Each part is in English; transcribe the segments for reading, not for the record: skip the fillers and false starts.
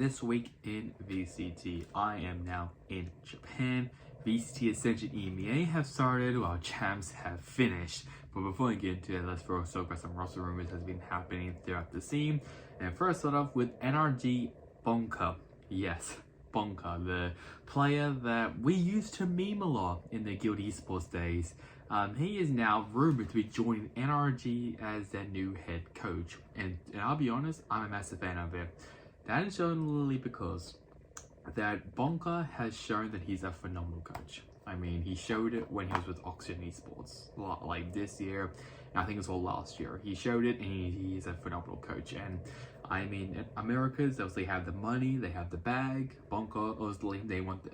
This week in VCT, I am now in Japan. VCT Ascension EMEA have started while champs have finished. But before we get into it, let's first talk about some roster rumors that has been happening throughout the scene. And first start off with NRG Bonka. Yes, Bonka, the player that we used to meme a lot in the Guild Esports days. He is now rumored to be joining NRG as their new head coach. And I'll be honest, I'm a massive fan of it. That is only because that Bonka has shown that he's a phenomenal coach. I mean, he showed it when he was with Oxygen Esports, like this year, and I think it's all last year. He showed it, and he's a phenomenal coach. And I mean, Americans obviously have the money, they have the bag. Bonka, obviously,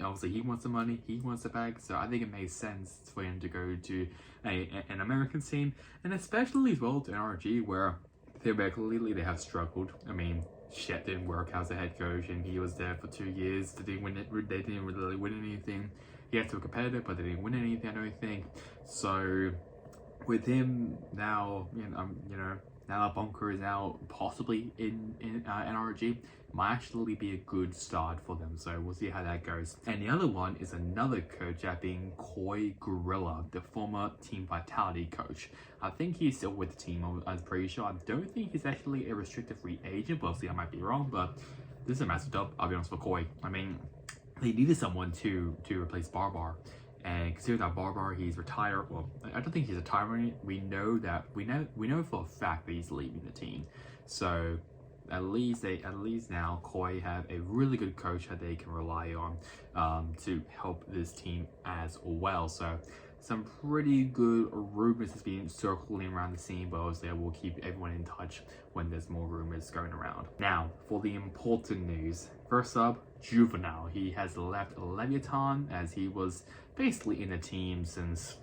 obviously he wants the money, he wants the bag. So I think it makes sense for him to go to an American team, and especially as well to NRG, where theoretically they have struggled. I mean, shit didn't work as a head coach, and he was there for 2 years. They didn't really win anything. He had to be competitive, but they didn't win anything, I don't think. So with him now, now that Bonka is now possibly in NRG, might actually be a good start for them. So we'll see how that goes. And the other one is another coach, that being Koi Gorilla, the former Team Vitality coach. I think he's still with the team, I'm pretty sure. I don't think he's actually a restricted free agent, but obviously I might be wrong, but this is a massive dub, I'll be honest, for Koi. I mean, they needed someone to replace Barbar. And considering that Barbar, he's retired. Well, I don't think he's retiring. We know for a fact that he's leaving the team. So at least now Koi have a really good coach that they can rely on to help this team as well. So some pretty good rumors has been circling around the scene, but obviously I will keep everyone in touch when there's more rumors going around. Now, for the important news. First up, Juvenile. He has left Leviathan, as he was basically in the team since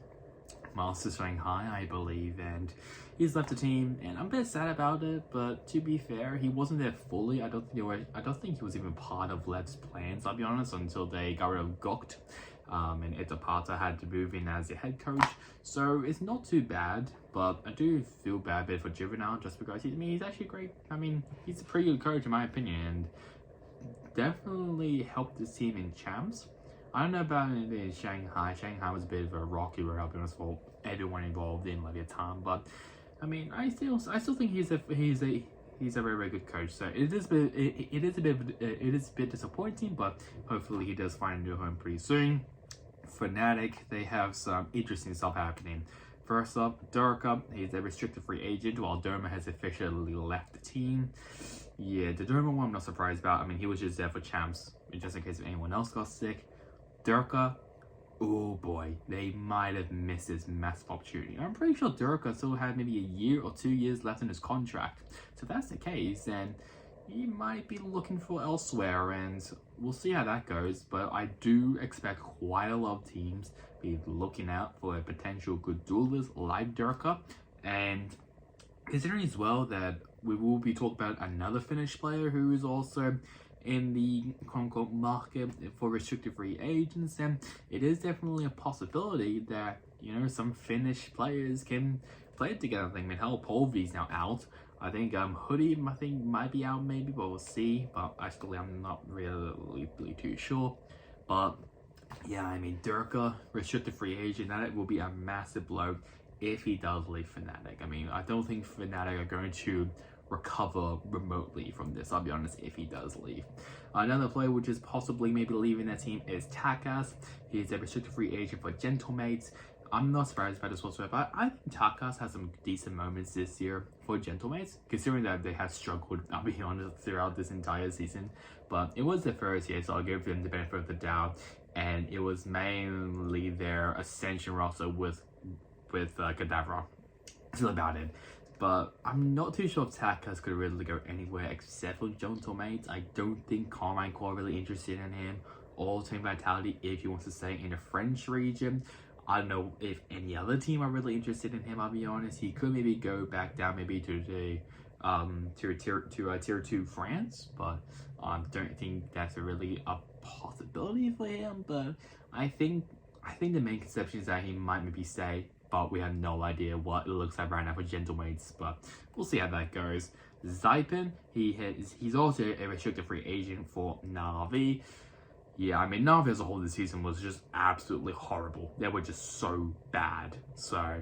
Masters Shanghai, I believe, and he's left the team, and I'm a bit sad about it, but to be fair, he wasn't there fully. I don't think he was even part of Lev's plans, I'll be honest, until they got rid of Gokt. And Itapata had to move in as the head coach, so it's not too bad. But I do feel bad a bit for Juvenile, just because he's actually great. I mean, he's a pretty good coach in my opinion, and definitely helped this team in champs. I don't know about it in Shanghai. Shanghai was a bit of a rocky road, I'll be honest, for everyone involved in Leviathan. But I mean, I still think he's a very, very good coach. So it is a bit disappointing, but hopefully he does find a new home pretty soon. Fnatic, they have some interesting stuff happening. First up, Durka, he's a restricted free agent, while Doma has officially left the team. Yeah, the Doma one I'm not surprised about. I mean, he was just there for champs, just in case if anyone else got sick. Durka, oh boy, they might have missed this massive opportunity. I'm pretty sure Durka still had maybe a year or 2 years left in his contract. So if that's the case, then he might be looking for elsewhere, and we'll see how that goes. But I do expect quite a lot of teams be looking out for a potential good duelist like Durka. And considering as well that we will be talking about another Finnish player who is also in the quote-unquote market for restricted free agents, and it is definitely a possibility that some Finnish players can play together. I think hell, Polvi's now out. I think Hoodie might be out maybe, but we'll see. But actually I'm not really too sure. But yeah, I mean, Durka, restricted free agent, that will be a massive blow if he does leave Fnatic. I mean, I don't think Fnatic are going to recover remotely from this, I'll be honest, if he does leave. Another player which is possibly maybe leaving that team is Takas. He's a restricted free agent for Gentlemates. I'm not surprised by this whatsoever. I think Takas has some decent moments this year for Gentlemates, considering that they have struggled, I'll be honest, throughout this entire season. But it was the first year, so I'll give them the benefit of the doubt. And it was mainly their Ascension roster with Kadavra. That's about it. But I'm not too sure if Takas could really go anywhere except for Gentlemates. I don't think Carmine Core really interested in him, or Team Vitality if he wants to stay in the French region. I don't know if any other team are really interested in him, I'll be honest. He could maybe go back down maybe to the tier 2 France, but I don't think that's really a possibility for him. But I think the main conception is that he might maybe stay, but we have no idea what it looks like right now for Gentlemates, but we'll see how that goes. Zypen, he's also a restricted free agent for Na'Vi. Yeah, I mean, Na'Vi as a whole this season was just absolutely horrible. They were just so bad. So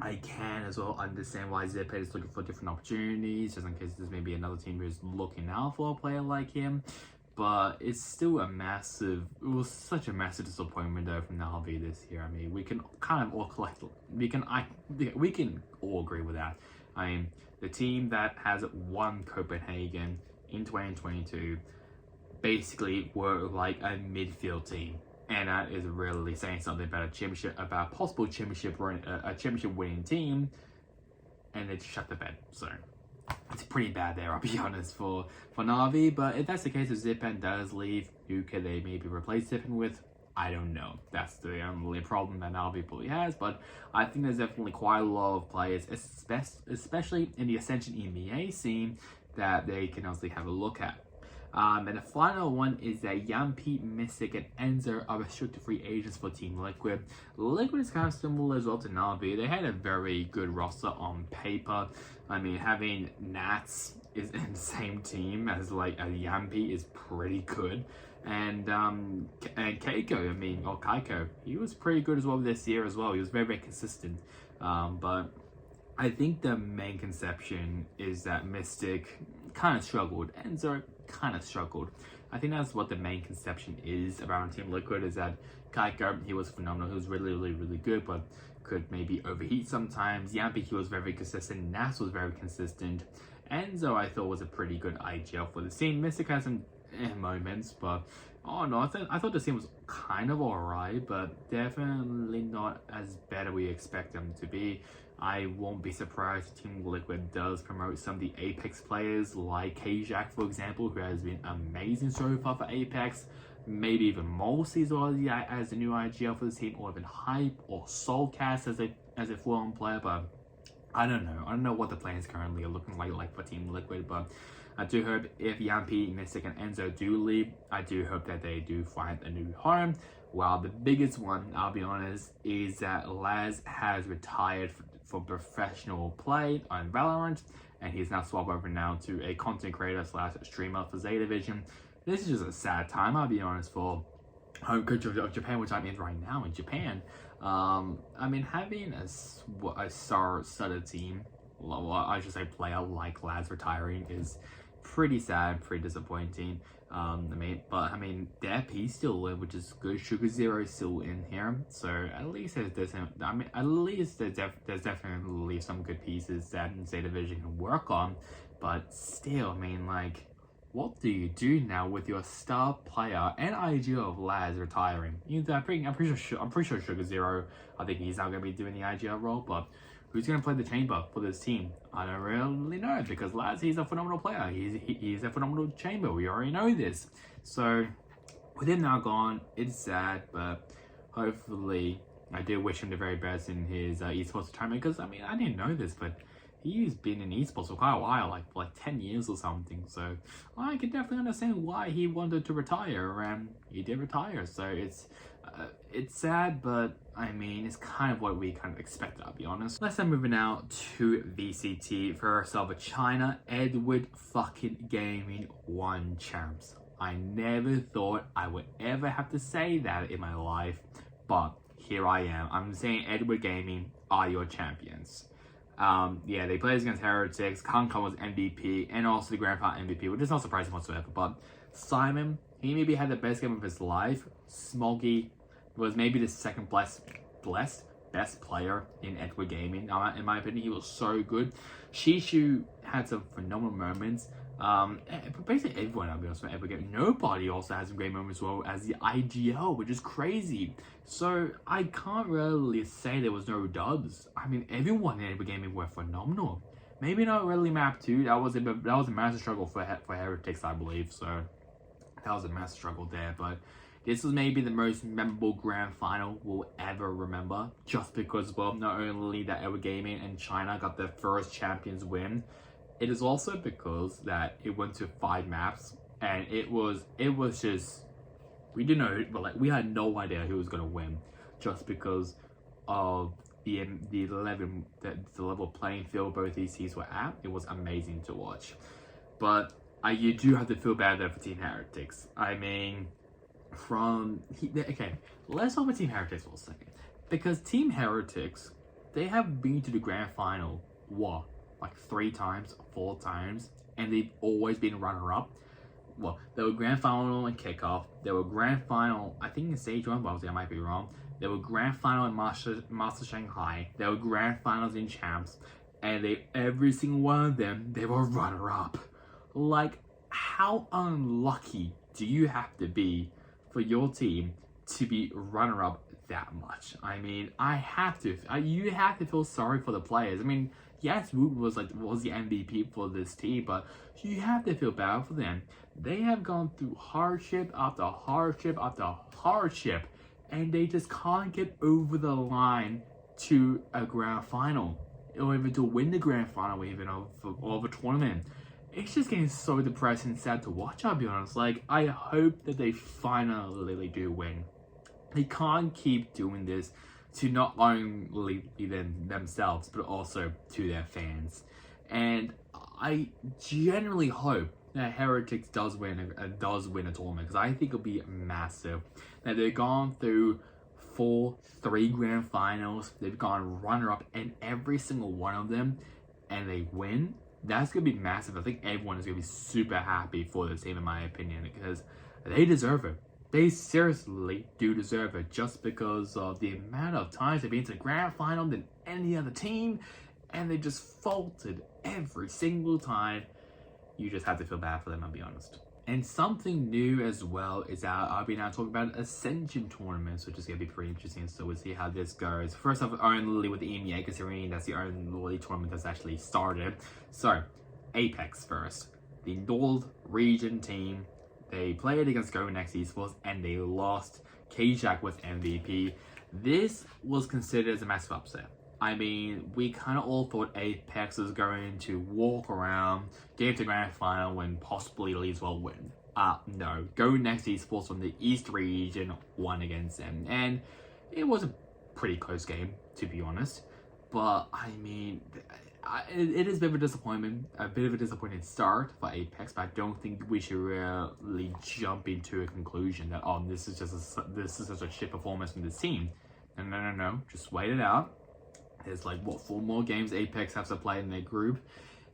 I can as well understand why Zypen is looking for different opportunities, just in case there's maybe another team who's looking out for a player like him. But it's still it was such a massive disappointment though from Na'Vi this year. I mean, we can kind of all we can all agree with that. I mean, the team that has won Copenhagen in 2022 basically were like a midfield team. And that is really saying something about a possible championship winning team, and they just shut the bed. So it's pretty bad there, I'll be honest, for Na'Vi. But if that's the case, if Zypen does leave, who could they maybe replace Zypen with? I don't know. That's the only problem that Na'Vi probably has. But I think there's definitely quite a lot of players, especially in the Ascension EMEA scene, that they can honestly have a look at. And the final one is that Yampi, Mystic, and Enzo are restricted free agents for Team Liquid. Liquid is kind of similar as well to Na'Vi. They had a very good roster on paper. I mean, having Nats is in the same team as like a Yampi is pretty good. And Keiko, or Kaiko, he was pretty good as well this year as well. He was very, very consistent. But I think the main conception is that Mystic kind of struggled. Enzo kind of struggled. I think that's what the main conception is around Team Liquid, is that Kaiko, he was phenomenal. He was really, really, really good, but could maybe overheat sometimes. Yampi, he was very consistent. Nas was very consistent. Enzo, I thought, was a pretty good IGL for the team. Mystic has some moments, but I thought the team was kind of alright, but definitely not as bad as we expect them to be. I won't be surprised if Team Liquid does promote some of the Apex players, like Kajak, for example, who has been amazing so far for Apex. Maybe even Molsey as a new IGL for the team, or even Hype or Soulcast as a full-on player. But I don't know. I don't know what the plans currently are looking like for Team Liquid. But I do hope if Yampi, Mystic, and Enzo do leave, I do hope that they do find a new home. Well, the biggest one, I'll be honest, is that Laz has retired for professional play on Valorant, and he's now swapped over now to a content creator / streamer for Zeta Division. This is just a sad time, I'll be honest, for home country of Japan, which I'm in right now in Japan. I mean, having a star-studded team, well, I should say player like Laz retiring, is pretty sad, pretty disappointing. I mean, their piece still in, which is good. Sugar Zero is still in here, so at least there's definitely some good pieces that Zeta Division can work on. But still, I mean, like, what do you do now with your star player and IGL of Laz retiring? I'm pretty sure Sugar Zero, I think he's now going to be doing the IGL role, but who's going to play the chamber for this team? I don't really know, because Laz, he's a phenomenal player. He's a phenomenal chamber. We already know this. So with him now gone, it's sad, but hopefully, I do wish him the very best in his esports retirement, because I mean, I didn't know this, but he's been in esports for quite a while, like 10 years or something. So I can definitely understand why he wanted to retire, and he did retire. So it's sad, but I mean, it's kind of what we kind of expected, I'll be honest. Let's then move now to VCT. First off, China, Edward fucking Gaming won champs. I never thought I would ever have to say that in my life, but here I am. I'm saying Edward Gaming are your champions. Yeah, they played against Heretics. Kankan was MVP, and also the Grand Final MVP, which is not surprising whatsoever. But Simon, he maybe had the best game of his life. Smoggy was maybe the second best player in Edward Gaming. In my opinion, he was so good. Shishu had some phenomenal moments. But basically everyone, I'll be honest, Edward Gaming. Nobody also has some great moments as well as the IGL, which is crazy. So I can't really say there was no dubs. I mean, everyone in Edward Gaming were phenomenal. Maybe not really map 2. That was a massive struggle for Heretics, I believe. So that was a massive struggle there, but this was maybe the most memorable grand final we'll ever remember, just because, well, not only that Edward Gaming and China got their first champions win, it is also because that it went to 5 maps, and it was just, we didn't know, but like, we had no idea who was going to win, just because of the level playing field both these teams were at. It was amazing to watch. But you do have to feel bad there for Team Heretics. I mean, okay, let's talk about Team Heretics for a second. Because Team Heretics, they have been to the grand final, what, like 3 times, 4 times, and they've always been runner-up. Well, they were grand final in kickoff. They were grand final, I think in stage 1, but obviously I might be wrong. They were grand final in Master Shanghai. They were grand finals in Champs. And every single one of them, they were runner-up. Like, how unlucky do you have to be for your team to be runner-up that much? I mean, you have to feel sorry for the players. I mean, yes, Rumours was the MVP for this team, but you have to feel bad for them. They have gone through hardship after hardship after hardship, and they just can't get over the line to a grand final, or even to win the grand final, even of a tournament. It's just getting so depressing and sad to watch, I'll be honest. Like, I hope that they finally do win. They can't keep doing this to not only themselves, but also to their fans. And I genuinely hope that Heretics does win a tournament, because I think it'll be massive. That they've gone through 3 grand finals, they've gone runner-up in every single one of them, and they win. That's going to be massive. I think everyone is going to be super happy for this team, in my opinion, because they deserve it. They seriously do deserve it, just because of the amount of times they've been to the grand final than any other team, and they just faltered every single time. You just have to feel bad for them, I'll be honest. And something new as well is that I'll be now talking about Ascension tournaments, which is going to be pretty interesting. So we'll see how this goes. First off, only with the EMEA, considering that's the only tournament that's actually started. So, Apex first. The North Region team, they played against Go Next Esports and they lost. K-Jack was MVP. This was considered as a massive upset. I mean, we kind of all thought Apex was going to walk around, get to grand final, and possibly at least well win. No. Go Next Esports from the East region won against them. And it was a pretty close game, to be honest. But, I mean, it is a bit of a disappointing start for Apex, but I don't think we should really jump into a conclusion that, oh, this is just a shit performance from this team. No. Just wait it out. There's like, what, 4 more games Apex have to play in their group.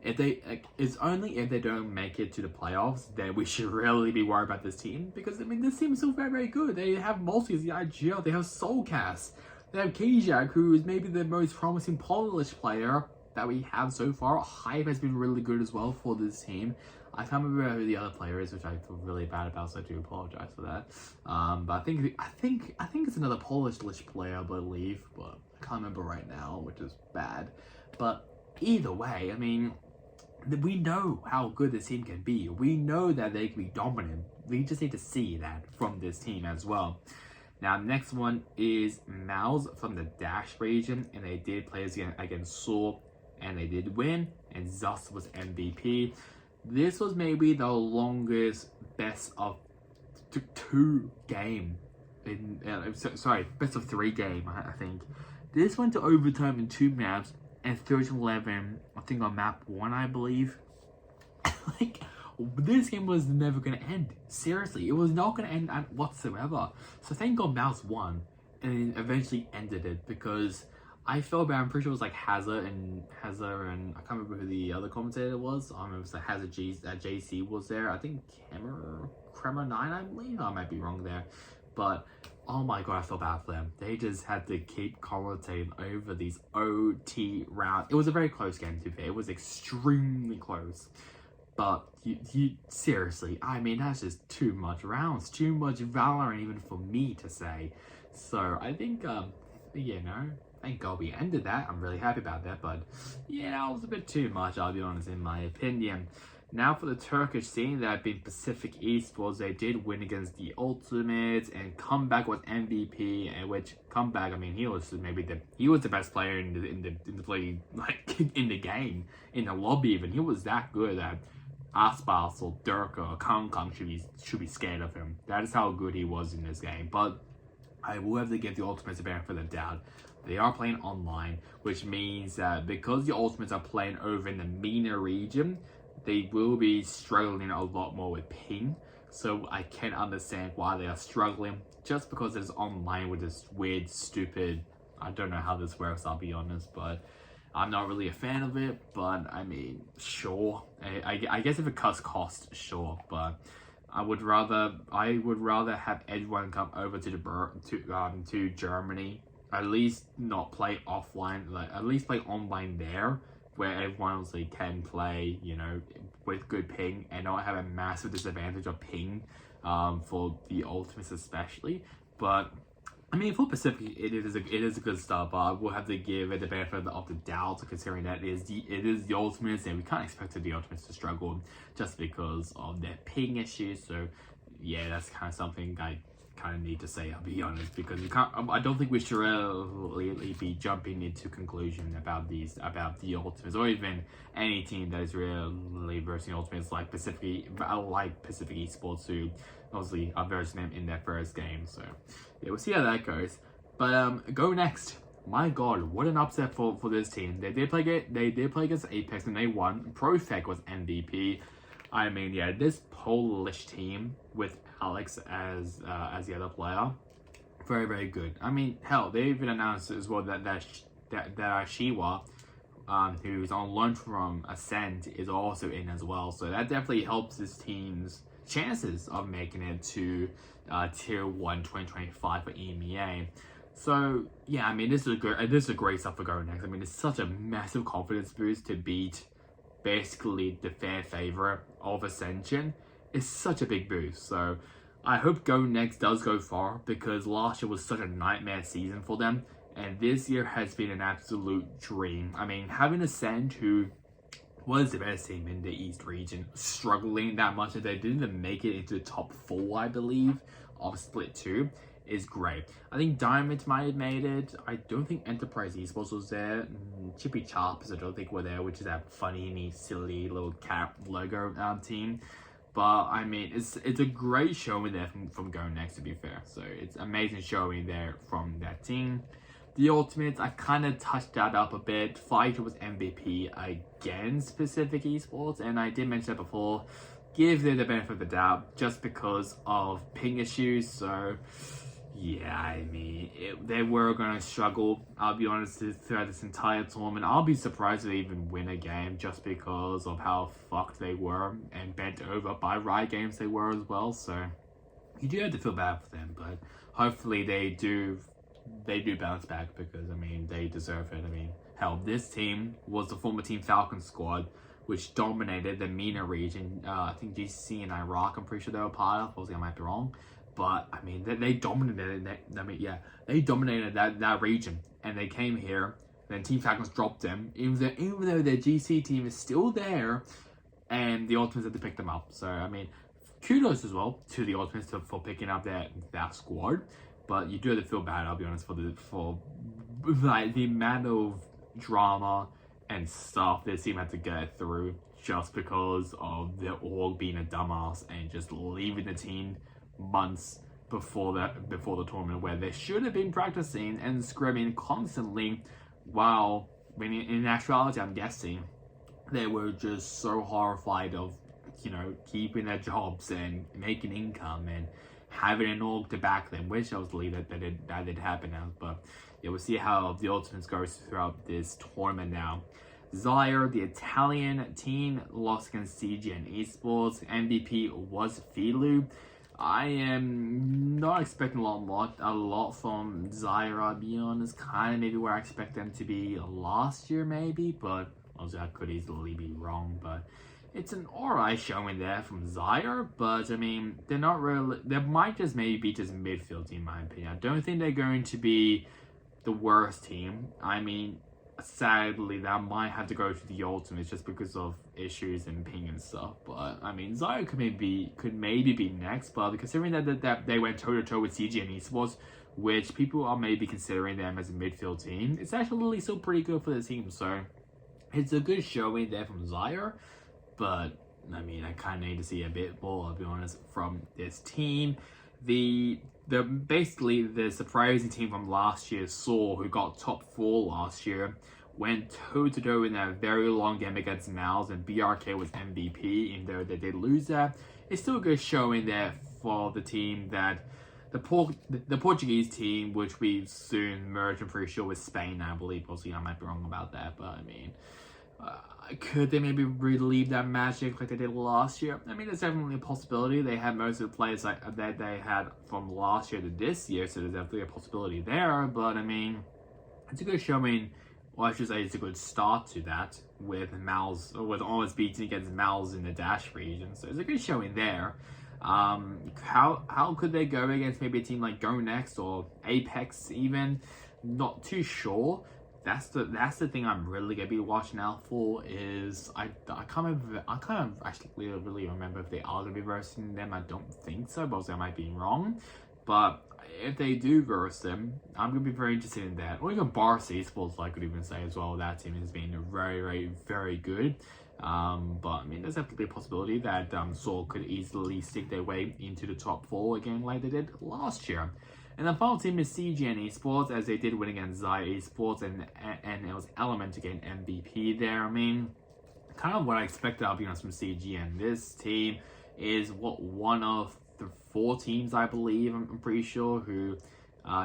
It's only if they don't make it to the playoffs that we should really be worried about this team. Because, I mean, this team is still very, very good. They have Multis, the IGL, they have Soulcast. They have K-Jack, who is maybe the most promising Polish player that we have so far. Hype has been really good as well for this team. I can't remember who the other player is, which I feel really bad about, so I do apologize for that. But I think it's another Polish player, I believe, but I can't remember right now, which is bad. But either way, I mean, we know how good this team can be. We know that they can be dominant. We just need to see that from this team as well. Now, next one is Mouse from the Dash region, and they did play against Saw, and they did win, and Zus was MVP. This was maybe the longest best of 2 game. Best of 3 game, I think. This went to overtime in 2 maps, and 13-11, I think on map 1, I believe. Like, this game was never going to end. Seriously, it was not going to end whatsoever. So thank God Mouse won, and eventually ended it, because I felt bad. I'm pretty sure it was like Hazard and I can't remember who the other commentator was. I remember it was like Hazard JC was there. I think Kremer 9, I believe. I might be wrong there. But oh my God, I felt bad for them. They just had to keep commentating over these OT rounds. It was a very close game, to be fair. It was extremely close. But you seriously, I mean, that's just too much rounds, too much Valorant even for me to say. So I think, thank God we ended that. I'm really happy about that. But yeah, that was a bit too much, I'll be honest, in my opinion. Now for the Turkish scene, that being Pacific Esports, they did win against the Ultimates, and Comeback was MVP. And which Comeback, I mean, he was the best player in the play, like in the game, in the lobby even. He was that good that Aspas or Dirk or Kang should be scared of him. That is how good he was in this game. But I will have to give the Ultimates a benefit of the doubt. They are playing online, which means that because the Ultimates are playing over in the MENA region, they will be struggling a lot more with ping. So I can understand why they are struggling, just because it's online with this weird, stupid, I don't know how this works, I'll be honest, but I'm not really a fan of it. But I mean, sure. I guess if it cuts cost, sure, but I would rather have everyone come over to Germany. At least not play offline, like at least play online there, where everyone obviously can play, you know, with good ping and not have a massive disadvantage of ping, for the Ultimates especially. But I mean, for Pacific, it is a good start, but I will have to give it the benefit of the doubt, considering that it is the Ultimates, and we can't expect the Ultimates to struggle just because of their ping issues. So yeah, that's kind of something I kind of need to say, I'll be honest, because I don't think we should really be jumping into conclusion about the Ultimates, or even any team that is really versing Ultimates like Pacific Esports, who obviously are versing them in their first game. So yeah, we'll see how that goes. But Go Next, my god, what an upset for this team. They did play against Apex and they won. Profec was MVP. I mean, yeah, this Polish team with Alex as the other player, very, very good. I mean, hell, they even announced as well that Shiwa, who's on loan from Ascent, is also in as well. So that definitely helps this team's chances of making it to Tier 1 2025 for EMEA. So yeah, I mean, this is a great stuff for Go Next. I mean, it's such a massive confidence boost to beat basically the fair favorite of Ascension. It's such a big boost. So I hope Go Next does go far, because last year was such a nightmare season for them, and this year has been an absolute dream. I mean, having Ascend, who was the best team in the East region, struggling that much that they didn't even make it into the top 4, I believe, of Split 2, is great. I think Diamond might have made it. I don't think Enterprise Esports was there. Chippy Chops, I don't think were there, which is that funny, silly little cat logo team. But I mean, it's a great showing there from Go Next, to be fair. So it's amazing showing there from that team. The Ultimates, I kind of touched that up a bit. Fighter was MVP against Pacific Esports, and I did mention that before. Give them the benefit of the doubt just because of ping issues. So yeah, I mean, they were going to struggle, I'll be honest, throughout this entire tournament. I'll be surprised if they even win a game, just because of how fucked they were and bent over by Riot Games they were as well. So you do have to feel bad for them, but hopefully they do bounce back, because I mean, they deserve it. I mean, hell, this team was the former Team Falcon squad, which dominated the MENA region. I think GCC and Iraq, I'm pretty sure they were part of. Obviously, I might be wrong. But I mean, they dominated they dominated that region, and they came here. Then Team Falcons dropped them, even though their GC team is still there, and the Ultimates had to pick them up. So I mean, kudos as well to the Ultimates for picking up that squad. But you do have to feel bad, I'll be honest, for like the amount of drama and stuff this team had to get through, just because of the org being a dumbass and just leaving the team months before the tournament, where they should have been practicing and scrimming constantly, while when in actuality, I'm guessing they were just so horrified of, you know, keeping their jobs and making income and having an org to back them, which obviously that did happen now. But yeah, we'll see how the Ultimates goes throughout this tournament now. Zaire, the Italian team, lost against CGN Esports. MVP was Filu. I am not expecting a lot from Zaire, I'll be honest. Kind of maybe where I expect them to be last year, maybe, but obviously I could easily be wrong. But it's an alright showing there from Zaire, but I mean, they're not really. They might just maybe be just midfield team, in my opinion. I don't think they're going to be the worst team. I mean, sadly, that might have to go to the Ultimates just because of issues and ping and stuff. But I mean, Zaire could maybe be next, but considering that they went toe to toe with CGN Esports, which people are maybe considering them as a midfield team, it's actually still pretty good for the team. So it's a good showing there from Zaire, but I mean, I kind of need to see a bit more, I'll be honest, from this team. basically the surprising team from last year, Seoul, who got top 4 last year, went toe-to-toe in a very long game against Mouse, and BRK was MVP, even though they did lose that. It's still a good showing there for the team that the Portuguese team, which we soon merged, I'm pretty sure, with Spain, I believe. Obviously, I might be wrong about that, but I mean, could they maybe relieve that magic like they did last year? I mean, there's definitely a possibility. They had most of the players that they had from last year to this year, so there's definitely a possibility there. But I mean, it's a good showing. Well, I should say it's a good start to that with almost beating against Mouse in the Dash region. So it's a good showing there. How could they go against maybe a team like Go Next or Apex even? Not too sure. That's the thing I'm really gonna be watching out for. Is I kind of actually really remember if they are gonna be versing them. I don't think so, but I might be wrong. But if they do verse them, I'm gonna be very interested in that. Or even Barca Esports, I could even say as well. That team has been very, very, very good. But I mean, there's definitely a possibility that Seoul could easily stick their way into the top 4 again, like they did last year. And the final team is CGN Esports, as they did win against Zai Esports, and it was Element to get an MVP there. I mean, kind of what I expected, I'll be honest, from CGN. This team is one of the 4 teams, I believe, I'm pretty sure, who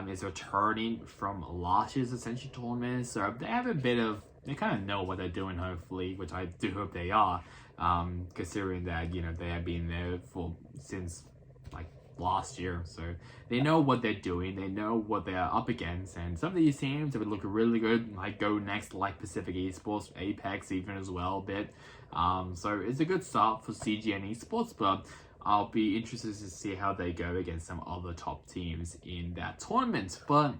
is returning from last year's Ascension tournament. So they have a bit of, they kind of know what they're doing, hopefully, which I do hope they are, considering that, you know, they have been there since like last year, so they know what they're doing, they know what they're up against, and some of these teams have been looking really good, like Go Next, like Pacific Esports, Apex even as well a bit. So it's a good start for CGN Esports, but I'll be interested to see how they go against some other top teams in that tournament. But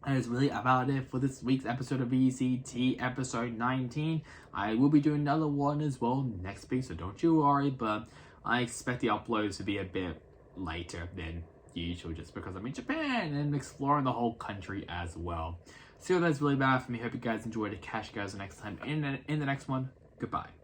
that is really about it for this week's episode of VCT, episode 19. I will be doing another one as well next week, so don't you worry, but I expect the uploads to be a bit later than usual, just because I'm in Japan and exploring the whole country as well. So that's really about it for me. Hope you guys enjoyed it. Catch you guys next time in the next one. Goodbye.